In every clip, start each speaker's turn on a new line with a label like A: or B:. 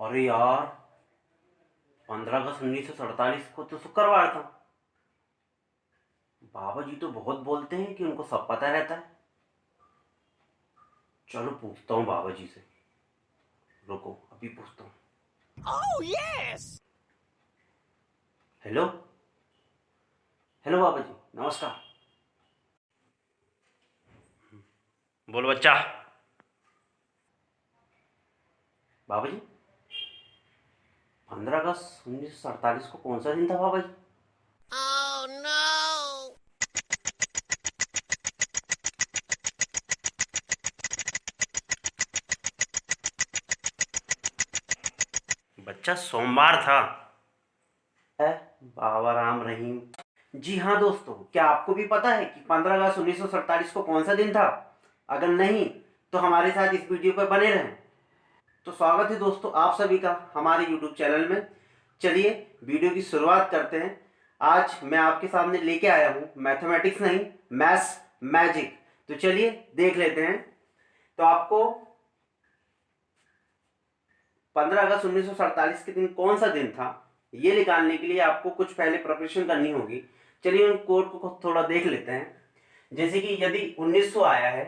A: अरे यार, 15 अगस्त 1947 को तो शुक्रवार था। बाबा जी तो बहुत बोलते हैं कि उनको सब पता रहता है। चलो पूछता हूँ बाबा जी से। रुको, अभी पूछता हूँ।
B: Oh, yes!
A: हेलो हेलो बाबा जी, नमस्कार। बोलो बच्चा। बाबा जी, 15 अगस्त 1947 को कौन सा दिन था बाबा जी?
B: Oh, no!
A: बच्चा, सोमवार था। है बाबा राम रहीम। जी हाँ दोस्तों, क्या आपको भी पता है कि 15 अगस्त 1947 को कौन सा दिन था? अगर नहीं तो हमारे साथ इस वीडियो पर बने रहें। तो स्वागत है दोस्तों आप सभी का हमारे YouTube चैनल में। चलिए वीडियो की शुरुआत करते हैं। आज मैं आपके सामने लेके आया हूँ मैथमेटिक्स नहीं, मैथ्स मैजिक। तो चलिए देख लेते हैं। तो आपको 15 अगस्त 1947 के दिन कौन सा दिन था, ये निकालने के लिए आपको कुछ पहले प्रिपरेशन करनी होगी। चलिए उन कोड को थोड़ा देख लेते हैं। जैसे कि यदि 1900 आया है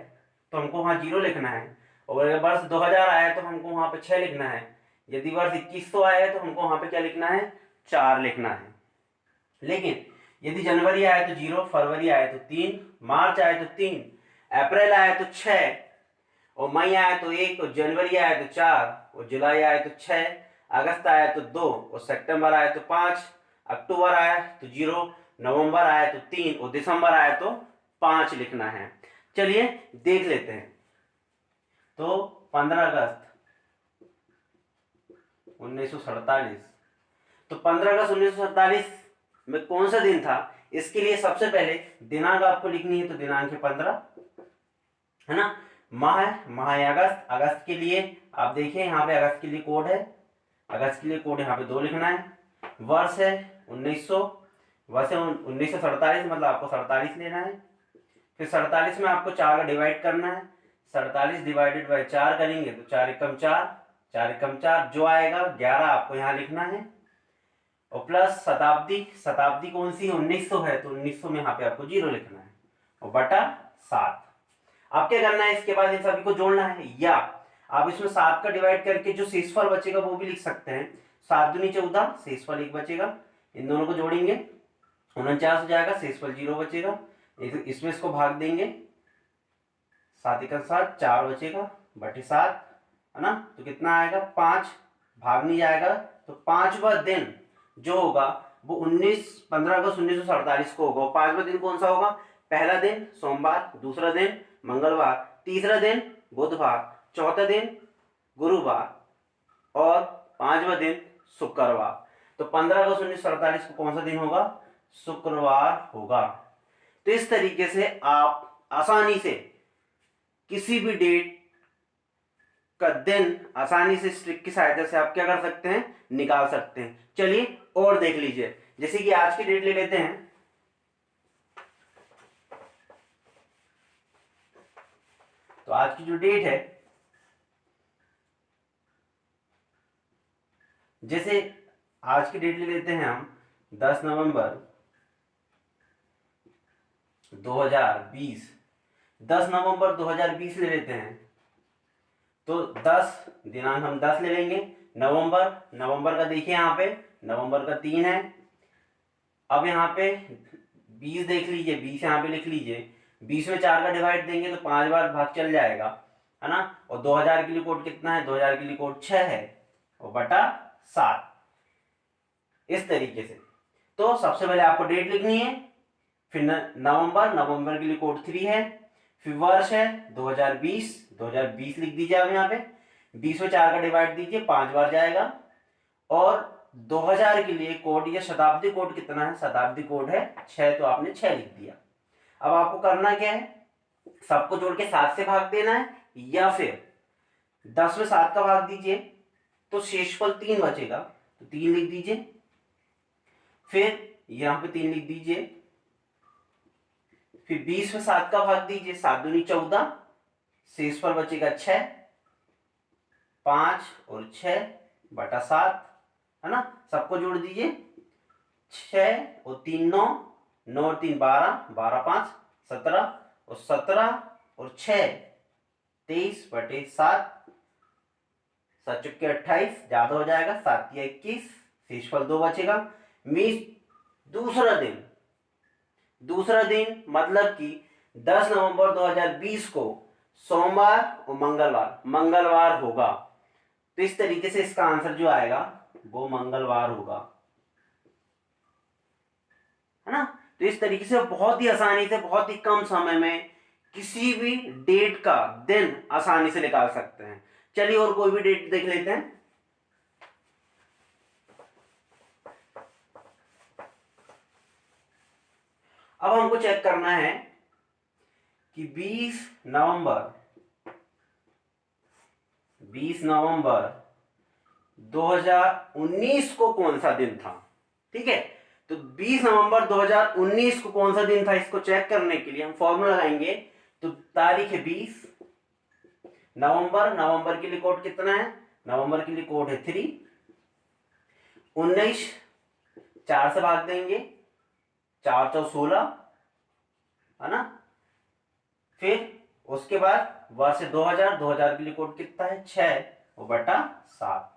A: तो हमको वहां 0 लिखना है, और अगर वर्ष 2000 आया है तो हमको वहां पे 6 लिखना है। यदि वर्ष 2100 आया है तो हमको वहां पे क्या लिखना है, 4 लिखना है। लेकिन यदि जनवरी आया तो 0, फरवरी आया तो 3, मार्च आया तो 3, अप्रैल आया तो 6, और मई आया तो 1, और जनवरी आया तो 4, और जुलाई आया तो 6, अगस्त आया तो 2, और सितंबर आया तो 5, अक्टूबर आया तो 0, नवंबर आया तो 3, और दिसंबर आया तो 5 लिखना है। चलिए देख लेते हैं। तो 15 अगस्त 1947, तो 15 अगस्त 1947 में कौन सा दिन था, इसके लिए सबसे पहले दिनांक आपको लिखनी है। तो दिनांक है 15, है ना। माह है, माह है अगस्त। अगस्त के लिए आप देखिए यहाँ पे अगस्त के लिए कोड है। अगस्त के लिए कोड यहाँ पे 2 लिखना है। वर्ष है 1900, वर्ष है 1947, मतलब आपको 47 लेना है। फिर 47 में आपको 4 का डिवाइड करना है। 47 डिवाइडेड बाई 4 करेंगे तो 4 एकम 4, 4 एकम 4, जो आएगा 11 आपको यहाँ लिखना है। और प्लस शताब्दी, शताब्दी कौन सी है, 1900 है, तो 1900 में यहाँ पे आपको 0 लिखना है, और बटा 7। आप क्या करना है, इसके बाद इन सभी को जोड़ना है, या आप इसमें 7 का डिवाइड करके जो शेषफल बचेगा वो भी लिख सकते हैं। 7 दूनी 14, शेषफल 1 बचेगा। इन दोनों को जोड़ेंगे 49 हो जाएगा, शेषफल 0 बचेगा। इसमें इसको भाग देंगे, 7 एकम 7, 4 बचेगा, बटे 7, है ना। तो कितना आएगा, 5। भाग नहीं जाएगा, तो 5वां दिन जो होगा वो 15 अगस्त 1947 को होगा। 5वां दिन कौन सा होगा, पहला दिन सोमवार, दूसरा दिन मंगलवार, तीसरा दिन बुधवार, चौथा दिन गुरुवार, और 5वां दिन शुक्रवार। तो 15 अगस्त 1947 को कौन सा दिन होगा, शुक्रवार होगा। तो इस तरीके से आप आसानी से किसी भी डेट का दिन आसानी से इस ट्रिक की सहायता से आप क्या कर सकते हैं, निकाल सकते हैं। चलिए और देख लीजिए, जैसे कि आज की डेट ले लेते हैं। तो आज की जो डेट है, जैसे आज की डेट ले लेते हैं हम 10 नवंबर 2020। 10 नवंबर 2020 ले लेते हैं। तो 10 दिनांक हम 10 ले लेंगे। नवंबर, नवंबर का देखिए यहाँ पे, नवंबर का 3 है। अब यहाँ पे 20 देख लीजिए, 20 यहाँ पे लिख लीजिए। 20 में 4 का डिवाइड देंगे तो 5 बार भाग चल जाएगा, है ना। और 2000 के लिए कोड कितना है, 2000 के लिए कोड 6 है, और बटा 7। इस तरीके से तो सबसे पहले आपको डेट लिखनी है, फिर नवंबर, नवंबर के लिए कोड 3 है, फिर वर्ष है 2020, 2020 लिख दीजिए आप यहाँ पे। 20 में 4 का डिवाइड दीजिए, 5 बार जाएगा। और 2000 के लिए कोड या शताब्दी कोड कितना है, शताब्दी कोड है 6, तो आपने 6 लिख दिया। अब आपको करना क्या है, सबको जोड़ के 7 से भाग देना है, या फिर 10 में 7 का भाग दीजिए तो शेषफल 3 बचेगा, तो 3 लिख दीजिए। फिर यहां पे 3 लिख दीजिए। फिर 20 में 7 का भाग दीजिए, 7 दूनी 14, शेषफल बचेगा 6, 5 और 6, बटा 7, है ना। सबको जोड़ दीजिए, 6 और 3 9, 9 और 3 12, 12 5 17, और 17 और 6 23 बटे 7, 7 चुके 28, ज्यादा हो जाएगा, 7 या 21, शेषफल 2 बचेगा। मीन्स दूसरा दिन मतलब कि 10 नवंबर 2020 को सोमवार और मंगलवार होगा। तो इस तरीके से इसका आंसर जो आएगा वो मंगलवार होगा, है ना। तो इस तरीके से बहुत ही आसानी से, बहुत ही कम समय में किसी भी डेट का दिन आसानी से निकाल सकते हैं। चलिए और कोई भी डेट देख लेते हैं। अब हमको चेक करना है कि 20 नवंबर 2019 को कौन सा दिन था। ठीक है, तो 20 नवंबर 2019 को कौन सा दिन था, इसको चेक करने के लिए हम फॉर्मूला लगाएंगे। तो तारीख है 20 नवंबर के लिए कोड कितना है, नवंबर के लिए कोड है 3, 19 4 से भाग देंगे, 4 चौ 16, है ना। फिर उसके बाद वर्ष 2000 के लिए कोड कितना है 6 और बटा 7।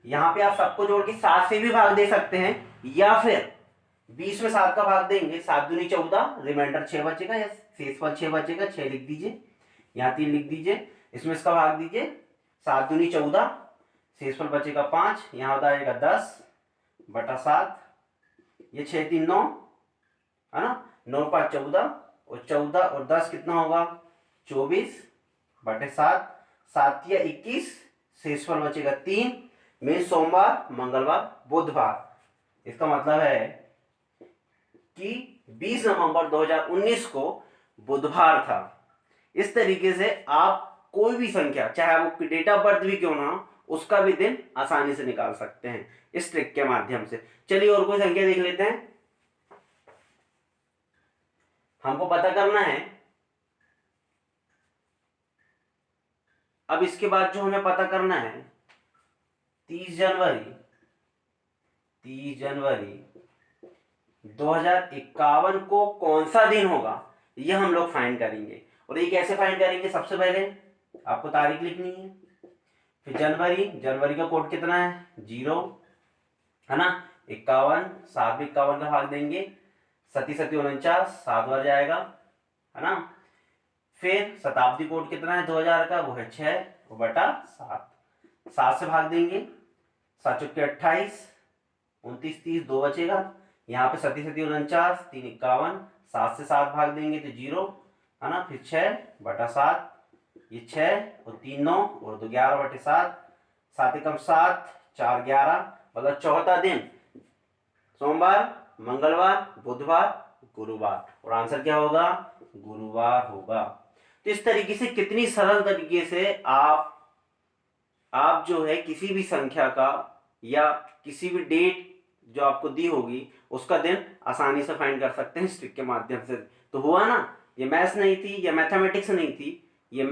A: यहां पे आप सबको जोड़ के 7 से भी भाग दे सकते हैं, या फिर 20 में 7 का भाग देंगे, 7 दूनी 14, रिमाइंडर 6 बचेगा या शेषफल 6 बचेगा, 6 लिख दीजिए, यहाँ 3 लिख दीजिए, इसमें इसका भाग दीजिए, 7 दूनी 14, शेषफल बचेगा 5, यहाँ होता है 10 बटा 7, ये 6 3 9, है ना, 9 5 14, और 14 और 10 कितना होगा 24 बटे 7, 7 या 21, शेषफल बचेगा 3, में सोमवार मंगलवार बुधवार। इसका मतलब है कि 20 नवंबर 2019 को बुधवार था। इस तरीके से आप कोई भी संख्या, चाहे आपकी डेट ऑफ बर्थ भी क्यों ना हो, उसका भी दिन आसानी से निकाल सकते हैं इस ट्रिक के माध्यम से। चलिए और कोई संख्या देख लेते हैं। हमको पता करना है, अब इसके बाद जो हमें पता करना है 30 जनवरी 2051 को कौन सा दिन होगा, यह हम लोग फाइंड करेंगे। और ये कैसे फाइंड करेंगे, सबसे पहले आपको तारीख लिखनी है, फिर जनवरी का कोड कितना है 0, है ना, 51, 7 में 51 का भाग देंगे, 7 7 49, 7 बार जाएगा, है ना। फिर शताब्दी कोड कितना है 2000 का, वो है 6 और बटा 7, 7 से भाग देंगे, 7 चुके 28, 29 30, 2 बचेगा, यहाँ पे 7 7 49, 3 51, 7 से 7 भाग देंगे तो 0, है ना। फिर 6 बटा 7, ये 6 और 3 9 और 2 11 बटे 7, 7 एकम 7, 4 11, मतलब चौथा दिन सोमवार मंगलवार बुधवार गुरुवार, और आंसर क्या होगा गुरुवार होगा। तो इस तरीके से कितनी सरल तरीके से आप जो है किसी भी संख्या का या किसी भी डेट जो आपको दी होगी उसका दिन आसानी से फाइंड कर सकते हैं इस ट्रिक के माध्यम से। तो हुआ ना, ये मैथ्स नहीं थी, ये मैथमेटिक्स नहीं थी, ये